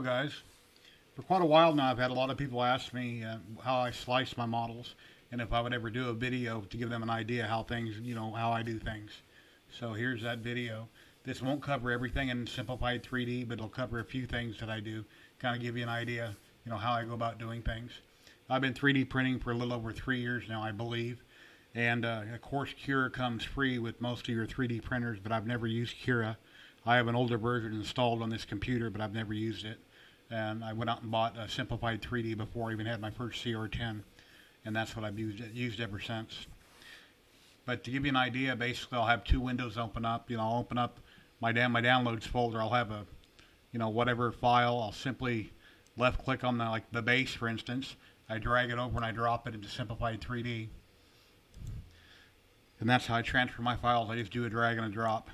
guys. For quite a while now, I've had a lot of people ask me how I slice my models and if I would ever do a video to give them an idea how things, how I do things. So here's that video. This won't cover everything in simplified 3D, but it'll cover a few things that I do, kind of give you an idea, how I go about doing things. I've been 3D printing for a little over 3 years now, I believe. And of course, Cura comes free with most of your 3D printers, but I've never used Cura. I have an older version installed on this computer, but I've never used it. And I went out and bought a simplified 3D before I even had my first CR10, and that's what I've used ever since. But to give you an idea, basically I'll have two windows open up. I'll open up my downloads folder. I'll have a, whatever file. I'll simply left click on the base, for instance. I drag it over and I drop it into simplified 3D. And that's how I transfer my files. I just do a drag and a drop.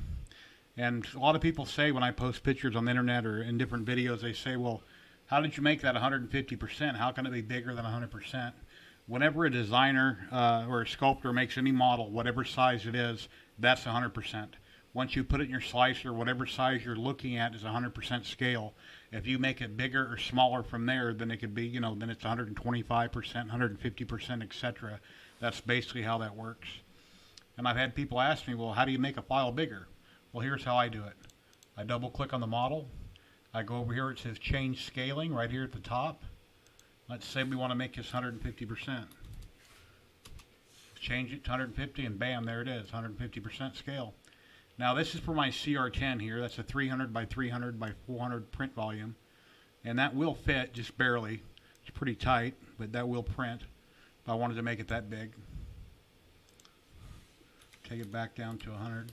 And a lot of people say when I post pictures on the internet or in different videos, they say, well, how did you make that 150%? How can it be bigger than 100%? Whenever a designer or a sculptor makes any model, whatever size it is, that's 100%. Once you put it in your slicer, whatever size you're looking at is 100% scale. If you make it bigger or smaller from there, then it could be, then it's 125%, 150%, etc. That's basically how that works. And I've had people ask me, well, how do you make a file bigger? Well, here's how I do it. I double click on the model. I go over here, it says change scaling right here at the top. Let's say we want to make this 150%. Change it to 150 and bam, there it is, 150% scale. Now this is for my CR10 here. That's a 300 by 300 by 400 print volume. And that will fit just barely. It's pretty tight, but that will print if I wanted to make it that big. Take it back down to 100.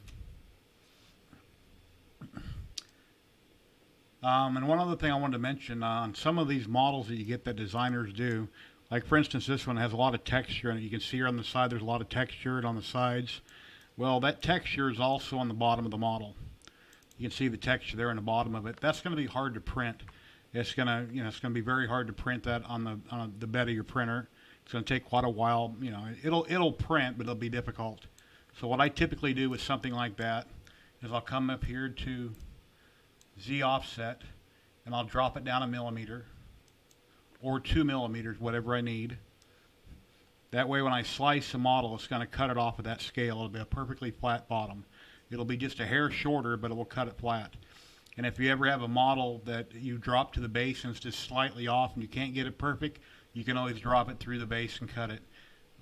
And one other thing I wanted to mention, on some of these models that you get that designers do, like for instance this one has a lot of texture in it. You can see here on the side there's a lot of texture, and on the sides, well, that texture is also on the bottom of the model. You can see the texture there on the bottom of it. That's going to be hard to print. It's going to, it's going to be very hard to print that on the bed of your printer. It's going to take quite a while. It'll print, but it'll be difficult. So what I typically do with something like that is I'll come up here to Z offset and I'll drop it down 1 millimeter or 2 millimeters, whatever I need. That way when I slice the model, it's going to cut it off at that scale. It'll be a perfectly flat bottom. It'll be just a hair shorter, but it will cut it flat. And if you ever have a model that you drop to the base and it's just slightly off and you can't get it perfect, you can always drop it through the base and cut it.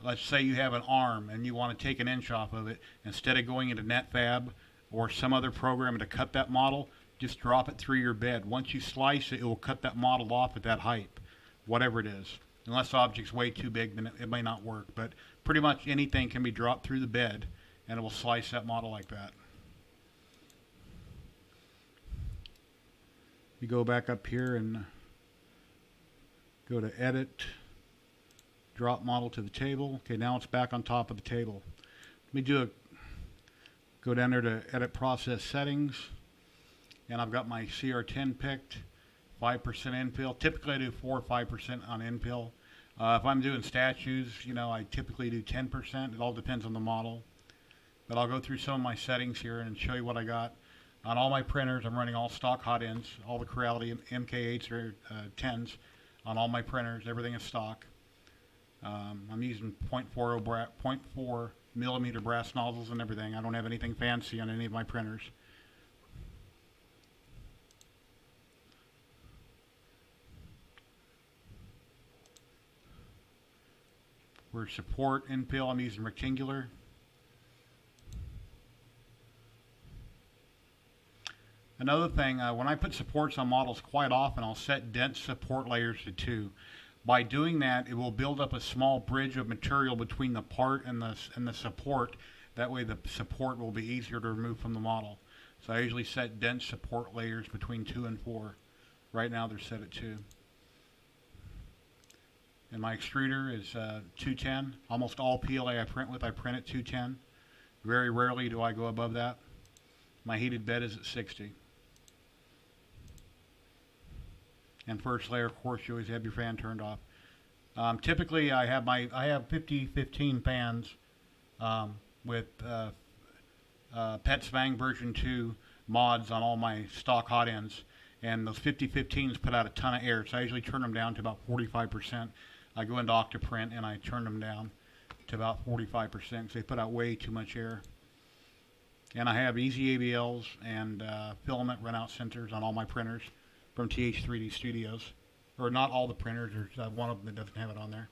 Let's say you have an arm and you want to take 1 inch off of it. Instead of going into NetFab or some other program to cut that model, just drop it through your bed. Once you slice it, it will cut that model off at that height, whatever it is. Unless the object's way too big, then it may not work. But pretty much anything can be dropped through the bed and it will slice that model like that. You go back up here and go to Edit, Drop Model to the table. Okay, now it's back on top of the table. Let me go down there to Edit Process Settings. And I've got my CR10 picked, 5% infill. Typically I do 4 or 5% on infill. If I'm doing statues, I typically do 10%. It all depends on the model. But I'll go through some of my settings here and show you what I got. On all my printers, I'm running all stock hot ends, all the Corality MK8s or 10s on all my printers. Everything is stock. I'm using 0.4 millimeter brass nozzles and everything. I don't have anything fancy on any of my printers. For support infill, I'm using rectangular. Another thing, when I put supports on models, quite often I'll set dense support layers to 2. By doing that, it will build up a small bridge of material between the part and the support. That way the support will be easier to remove from the model. So I usually set dense support layers between 2 and 4. Right now they're set at 2. And my extruder is 210. Almost all PLA I print with, I print at 210. Very rarely do I go above that. My heated bed is at 60. And first layer, of course, you always have your fan turned off. Typically, I have 50-15 fans with PetSvang version 2 mods on all my stock hot ends. and those 5015s put out a ton of air, so I usually turn them down to about 45%. I go into Octoprint and I turn them down to about 45% because they put out way too much air. And I have easy ABLs and filament runout centers on all my printers from TH3D Studios. Or not all the printers, there's one of them that doesn't have it on there.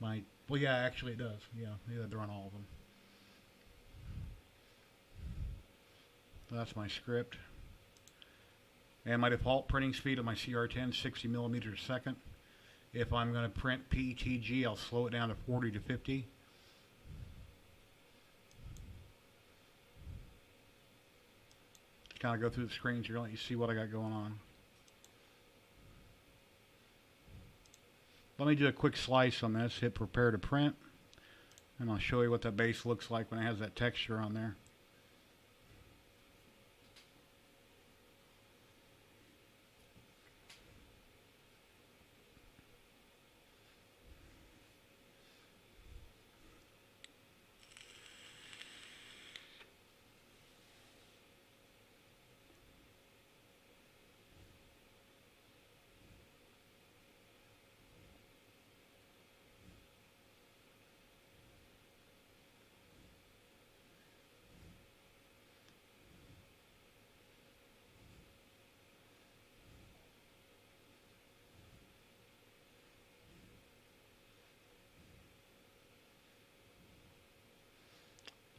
Well, yeah, actually it does. Yeah, they're on all of them. So that's my script. And my default printing speed of my CR10 is 60 millimeters a second. If I'm going to print PETG, I'll slow it down to 40 to 50. Kind of go through the screens here, let you see what I got going on. Let me do a quick slice on this, hit prepare to print, and I'll show you what that base looks like when it has that texture on there.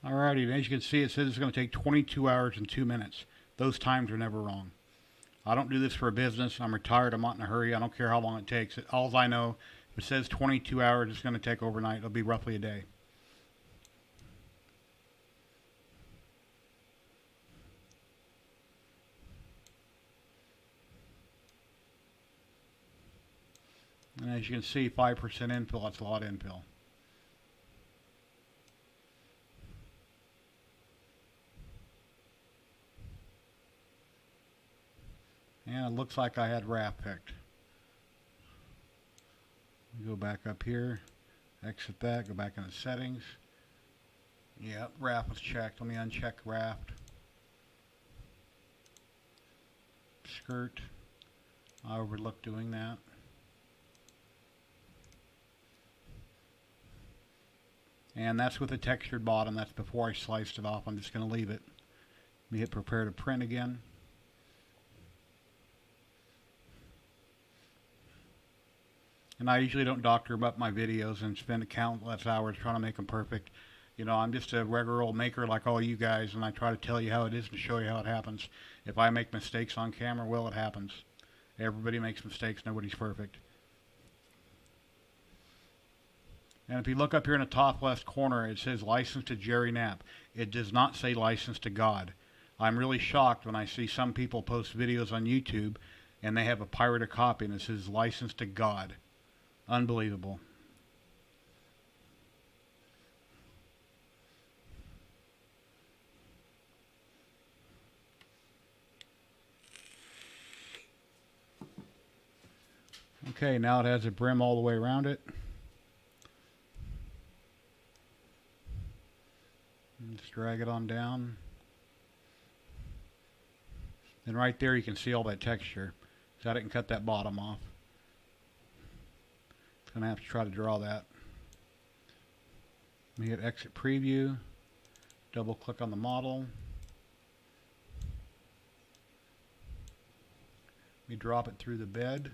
Alrighty, and as you can see, it says it's going to take 22 hours and 2 minutes. Those times are never wrong. I don't do this for a business. I'm retired. I'm not in a hurry. I don't care how long it takes. All I know, if it says 22 hours, it's going to take overnight. It'll be roughly a day. And as you can see, 5% infill, that's a lot of infill. And it looks like I had wrap picked. Go back up here, exit that, go back into settings. Yep, wrap was checked. Let me uncheck wrapped. Skirt. I overlooked doing that. And that's with a textured bottom. That's before I sliced it off. I'm just going to leave it. Let me hit prepare to print again. And I usually don't doctor up my videos and spend countless hours trying to make them perfect. You know, I'm just a regular old maker like all you guys, and I try to tell you how it is and show you how it happens. If I make mistakes on camera, well, it happens. Everybody makes mistakes. Nobody's perfect. And if you look up here in the top left corner, it says license to Jerry Knapp. It does not say license to God. I'm really shocked when I see some people post videos on YouTube and they have a pirated copy and it says license to God. Unbelievable. Okay, now it has a brim all the way around it. Just drag it on down. And right there you can see all that texture. So I didn't cut that bottom off. Going to have to try to draw that. Let me hit exit preview, double click on the model. Let me drop it through the bed.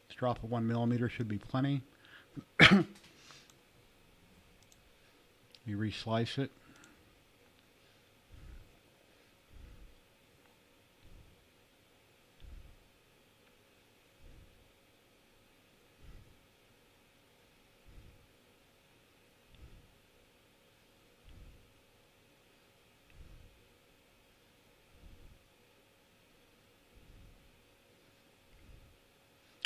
Let's drop it 1 millimeter, should be plenty. Let me reslice it.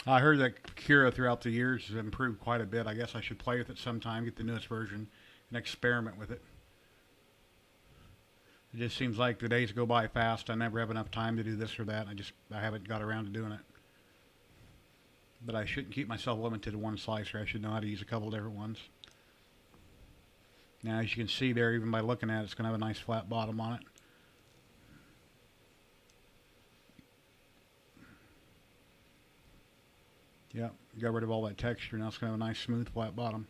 I heard that Cura throughout the years has improved quite a bit. I guess I should play with it sometime, get the newest version, and experiment with it. It just seems like the days go by fast. I never have enough time to do this or that. I haven't got around to doing it. But I shouldn't keep myself limited to one slicer. I should know how to use a couple different ones. Now, as you can see there, even by looking at it, it's going to have a nice flat bottom on it. Yep, got rid of all that texture. Now it's going to have a nice smooth flat bottom.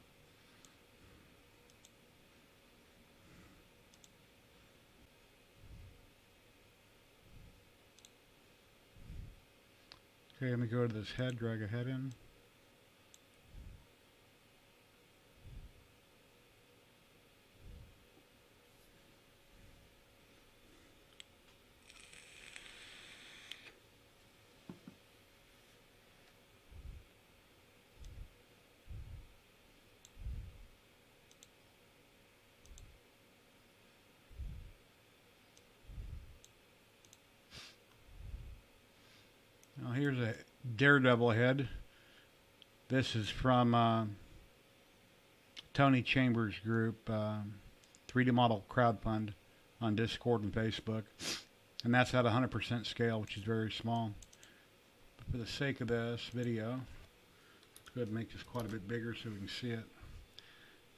Okay, let me go to this head, drag a head in. Now here's a Daredevil head. This is from Tony Chambers' group, 3D Model Crowdfund on Discord and Facebook. And that's at 100% scale, which is very small. But for the sake of this video, let's go ahead and make this quite a bit bigger so we can see it.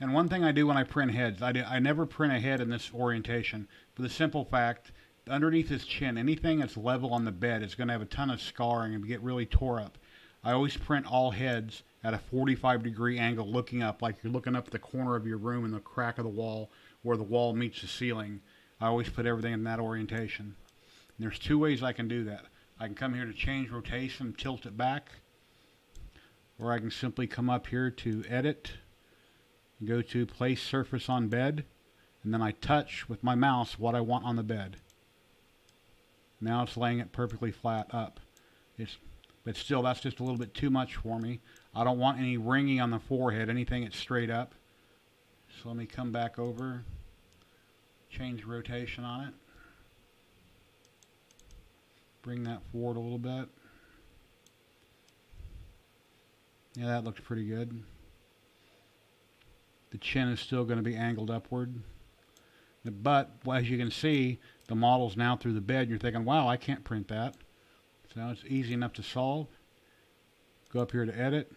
And one thing I do when I print heads, I never print a head in this orientation for the simple fact, underneath his chin, anything that's level on the bed is going to have a ton of scarring and get really tore up. I always print all heads at a 45-degree angle looking up, like you're looking up at the corner of your room in the crack of the wall where the wall meets the ceiling. I always put everything in that orientation. And there's two ways I can do that. I can come here to change rotation, tilt it back, or I can simply come up here to Edit, go to Place Surface on Bed, and then I touch with my mouse what I want on the bed. Now it's laying it perfectly flat up. But still, that's just a little bit too much for me. I don't want any ringing on the forehead, anything that's straight up. So let me come back over, change rotation on it. Bring that forward a little bit. Yeah, that looks pretty good. The chin is still going to be angled upward. But as you can see, the model's now through the bed. You're thinking, wow, I can't print that. So it's easy enough to solve. Go up here to Edit.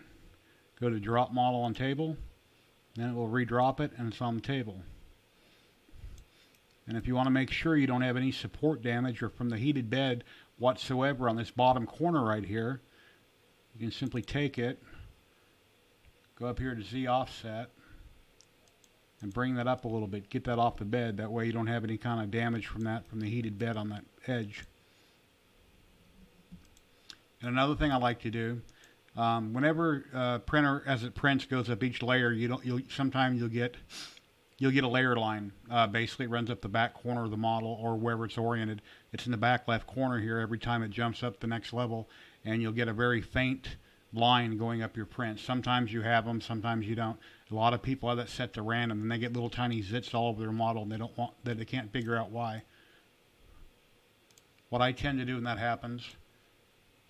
Go to Drop Model on Table. Then it will redrop it, and it's on the table. And if you want to make sure you don't have any support damage or from the heated bed whatsoever on this bottom corner right here, you can simply take it, go up here to Z Offset, and bring that up a little bit. Get that off the bed. That way you don't have any kind of damage from that, from the heated bed on that edge. And another thing I like to do, whenever printer as it prints goes up each layer, sometimes you'll get a layer line. Basically, it runs up the back corner of the model or wherever it's oriented. It's in the back left corner here every time it jumps up the next level, and you'll get a very faint line going up your print. Sometimes you have them, sometimes you don't. A lot of people have that set to random, and they get little tiny zits all over their model, and they can't figure out why. What I tend to do when that happens,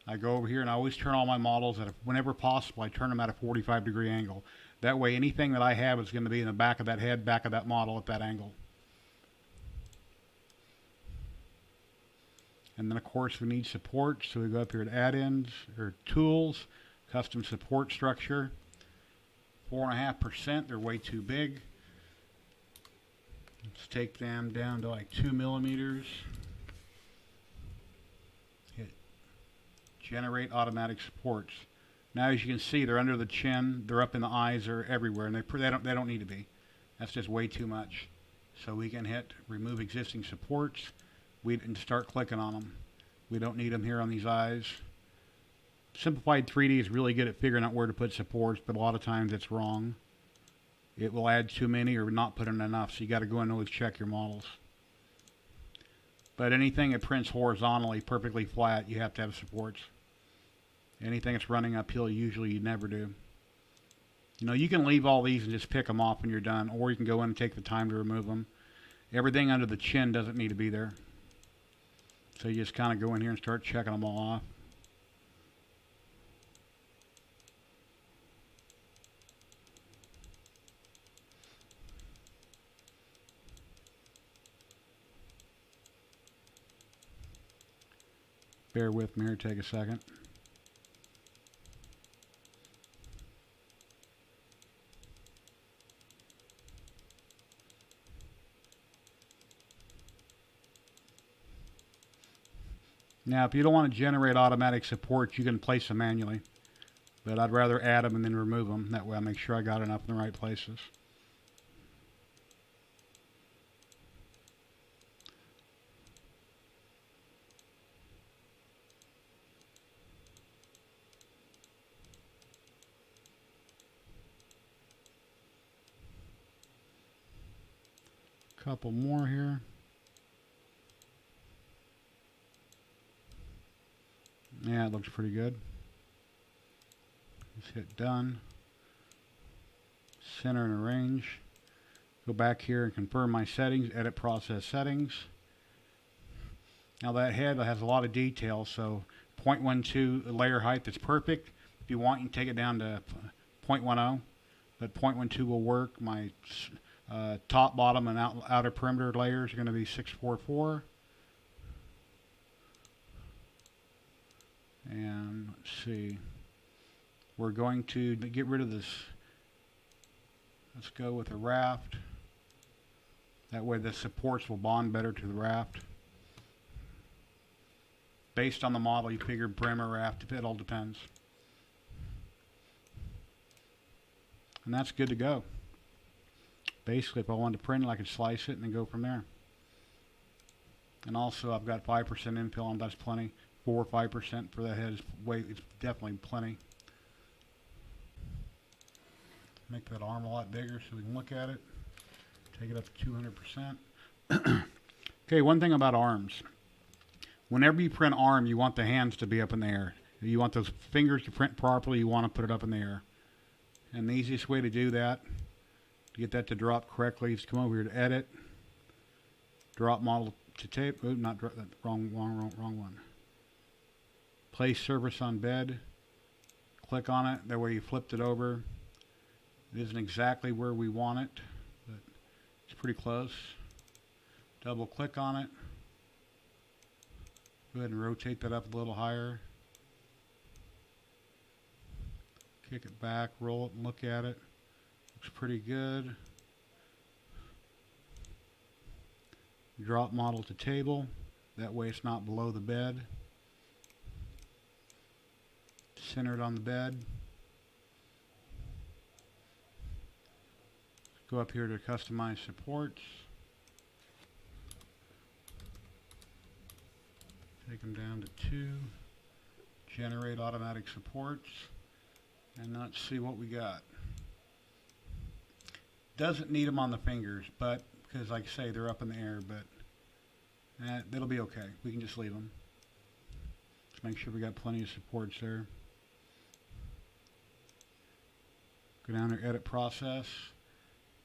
I go over here and I always turn all my models whenever possible, I turn them at a 45-degree angle. That way, anything that I have is going to be in the back of that head, back of that model at that angle. And then, of course, we need support, so we go up here to Add-ins or Tools, Custom Support Structure. 4.5%, they're way too big. Let's take them down to like 2 millimeters. Hit Generate Automatic Supports. Now, as you can see, they're under the chin, they're up in the eyes, they're everywhere, and they don't need to be. That's just way too much. So we can hit Remove Existing Supports. And start clicking on them. We don't need them here on these eyes. Simplified 3D is really good at figuring out where to put supports, but a lot of times it's wrong. It will add too many or not put in enough, so you got to go and always check your models. But anything that prints horizontally, perfectly flat, you have to have supports. Anything that's running uphill, usually you never do. You know, you can leave all these and just pick them off when you're done, or you can go in and take the time to remove them. Everything under the chin doesn't need to be there. So you just kind of go in here and start checking them all off. Bear with me here, take a second. Now, if you don't want to generate automatic support, you can place them manually. but I'd rather add them and then remove them. That way I make sure I got enough in the right places. Couple more here. Yeah, it looks pretty good. Just hit done. Center and arrange. Go back here and confirm my settings. Edit process settings. Now that head has a lot of detail, so 0.12 layer height is perfect. If you want, you can take it down to 0.10, but 0.12 will work. My top, bottom, and outer perimeter layers are going to be 644. And let's see. We're going to get rid of this. Let's go with a raft. That way the supports will bond better to the raft. Based on the model, you figure brim or raft, it all depends. And that's good to go. Basically, if I wanted to print it, I could slice it and then go from there. And also, I've got 5% infill on, that's plenty. 4 or 5% for the head is it's definitely plenty. Make that arm a lot bigger so we can look at it. Take it up to 200%. Okay, one thing about arms. Whenever you print arm, you want the hands to be up in the air. If you want those fingers to print properly, you want to put it up in the air. And the easiest way to do that, to get that to drop correctly, is come over here to Edit, Drop Model to Tape. Oh, not drop, wrong one. Place surface on bed. Click on it. That way you flipped it over. It isn't exactly where we want it, but it's pretty close. Double click on it. Go ahead and rotate that up a little higher. Kick it back, roll it, and look at it. Looks pretty good. Drop model to table. That way it's not below the bed. Center it on the bed. Go up here to customize supports. Take them down to 2. Generate automatic supports. And let's see what we got. Doesn't need them on the fingers, but because like I say, they're up in the air, but that'll be okay. We can just leave them. Let's make sure we got plenty of supports there. Go down to edit process.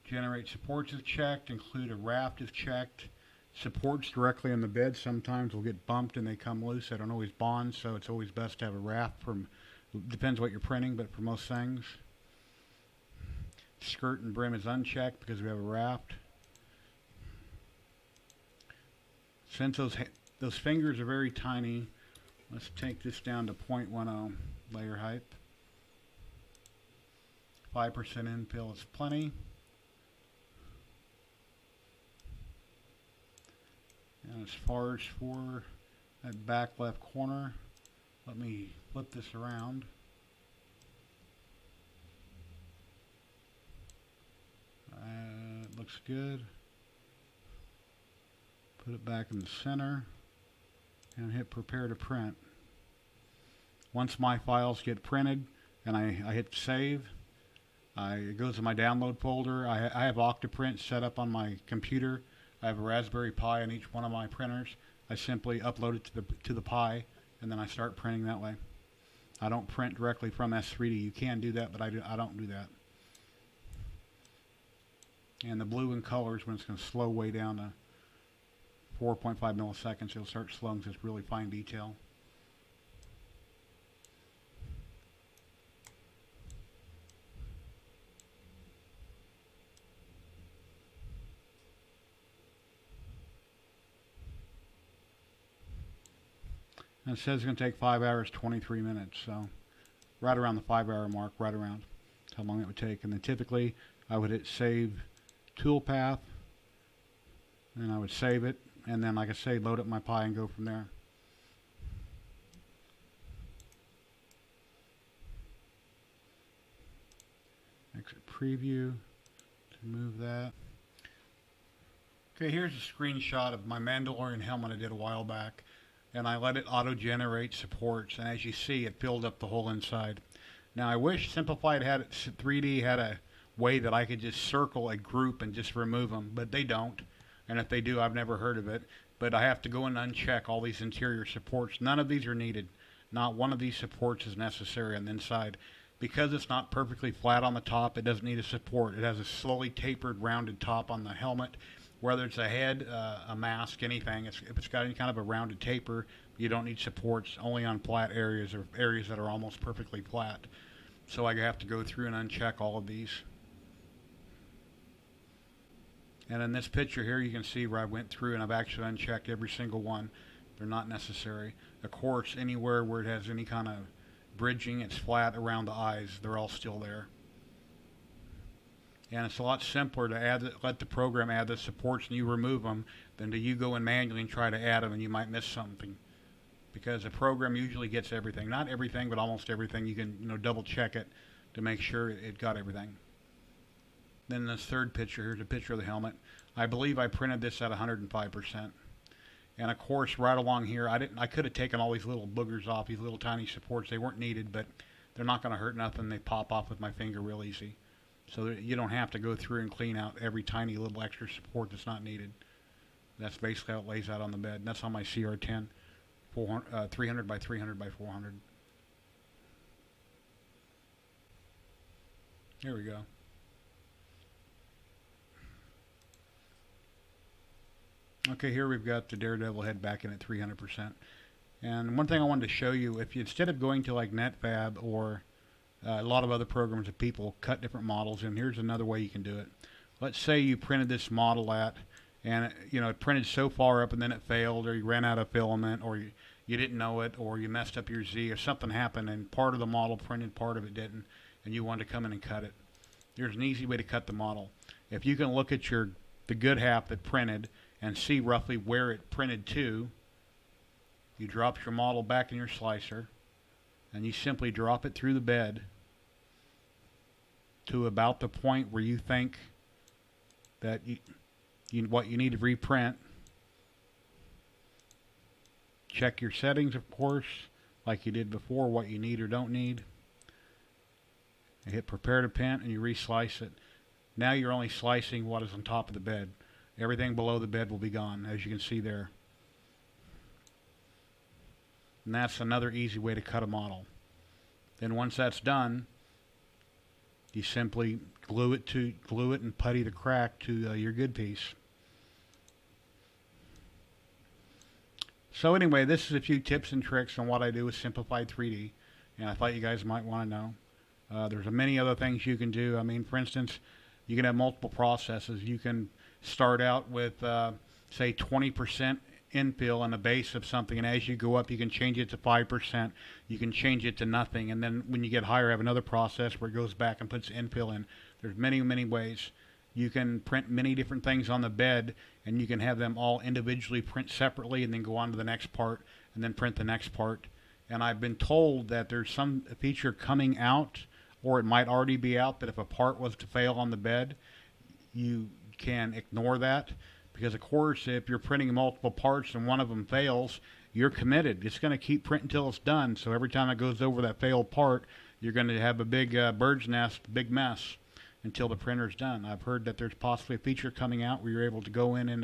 Generate supports is checked. Include a raft is checked. Supports directly on the bed sometimes will get bumped and they come loose. They don't always bond, so it's always best to have a raft. Depends what you're printing, but for most things. Skirt and brim is unchecked because we have a raft. Since those fingers are very tiny, let's take this down to 0.10 layer height. 5% infill is plenty. And as far as for that back left corner, let me flip this around. It looks good. Put it back in the center and hit prepare to print. Once my files get printed and I hit save, it goes to my download folder. I have Octoprint set up on my computer. I have a Raspberry Pi on each one of my printers. I simply upload it to the Pi and then I start printing that way. I don't print directly from S3D. You can do that, but I don't do that. And the blue in colors, when it's going to slow way down to 4.5 milliseconds, it'll start slowing because it's really fine detail. And it says it's going to take 5 hours, 23 minutes. So right around the 5-hour mark, right around. That's how long it would take. And then typically I would hit save toolpath. And I would save it. And then, like I say, load up my Pi and go from there. Exit preview to move that. Okay, here's a screenshot of my Mandalorian helmet I did a while back, and I let it auto-generate supports, and as you see, it filled up the whole inside. Now I wish Simplified 3D had a way that I could just circle a group and just remove them, but they don't, and if they do, I've never heard of it. But I have to go and uncheck all these interior supports. None of these are needed. Not one of these supports is necessary on the inside. Because it's not perfectly flat on the top, it doesn't need a support. It has a slowly tapered, rounded top on the helmet. Whether it's a head, a mask, anything, if it's got any kind of a rounded taper, you don't need supports, only on flat areas or areas that are almost perfectly flat. So I have to go through and uncheck all of these. And in this picture here, you can see where I went through and I've actually unchecked every single one. They're not necessary. Of course, anywhere where it has any kind of bridging, it's flat around the eyes, they're all still there. And it's a lot simpler to let the program add the supports and you remove them than to you go in manually and try to add them and you might miss something. Because the program usually gets everything. Not everything, but almost everything. You can double check it to make sure it got everything. Then this third picture, here's a picture of the helmet. I believe I printed this at 105%. And of course, right along here, I could have taken all these little boogers off, these little tiny supports. They weren't needed, but they're not going to hurt nothing. They pop off with my finger real easy. So you don't have to go through and clean out every tiny little extra support that's not needed. That's basically how it lays out on the bed. And that's on my CR10, 300 by 300 by 400. There we go. Okay, here we've got the Daredevil head back in at 300%. And one thing I wanted to show you, if you, instead of going to like NetFab or a lot of other programs that people cut different models in, here's another way you can do it. Let's say you printed this model and it printed so far up and then it failed, or you ran out of filament, or you didn't know it, or you messed up your Z, or something happened and part of the model printed, part of it didn't, and you wanted to come in and cut it. There's an easy way to cut the model. If you can look at the good half that printed and see roughly where it printed to, you drop your model back in your slicer and you simply drop it through the bed to about the point where you think that what you need to reprint. Check your settings, of course, like you did before, what you need or don't need. You hit prepare to print and you reslice it. Now you're only slicing what is on top of the bed. Everything below the bed will be gone, as you can see there. And that's another easy way to cut a model. Then once that's done, you simply glue it and putty the crack to your good piece. So anyway, this is a few tips and tricks on what I do with Simplified 3D, and I thought you guys might want to know. There's many other things you can do. I mean, for instance, you can have multiple processes. You can start out with, say, 20% infill on the base of something, and as you go up, you can change it to 5%. You can change it to nothing, and then when you get higher, have another process where it goes back and puts infill in. There's many, many ways. You can print many different things on the bed, and you can have them all individually print separately, and then go on to the next part, and then print the next part. And I've been told that there's some feature coming out, or it might already be out, that if a part was to fail on the bed, you can ignore that, because of course if you're printing multiple parts and one of them fails, you're committed. It's going to keep printing until it's done. So every time it goes over that failed part, you're going to have a big bird's nest, big mess until the printer's done. I've heard that there's possibly a feature coming out where you're able to go in and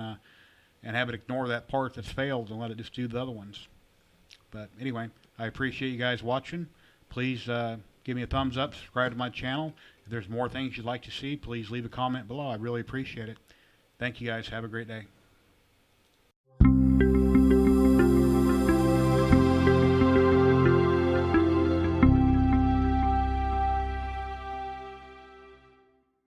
have it ignore that part that's failed and let it just do the other ones. But anyway, I appreciate you guys watching. Please give me a thumbs up, subscribe to my channel. If there's more things you'd like to see, please leave a comment below. I really appreciate it. Thank you guys. Have a great day.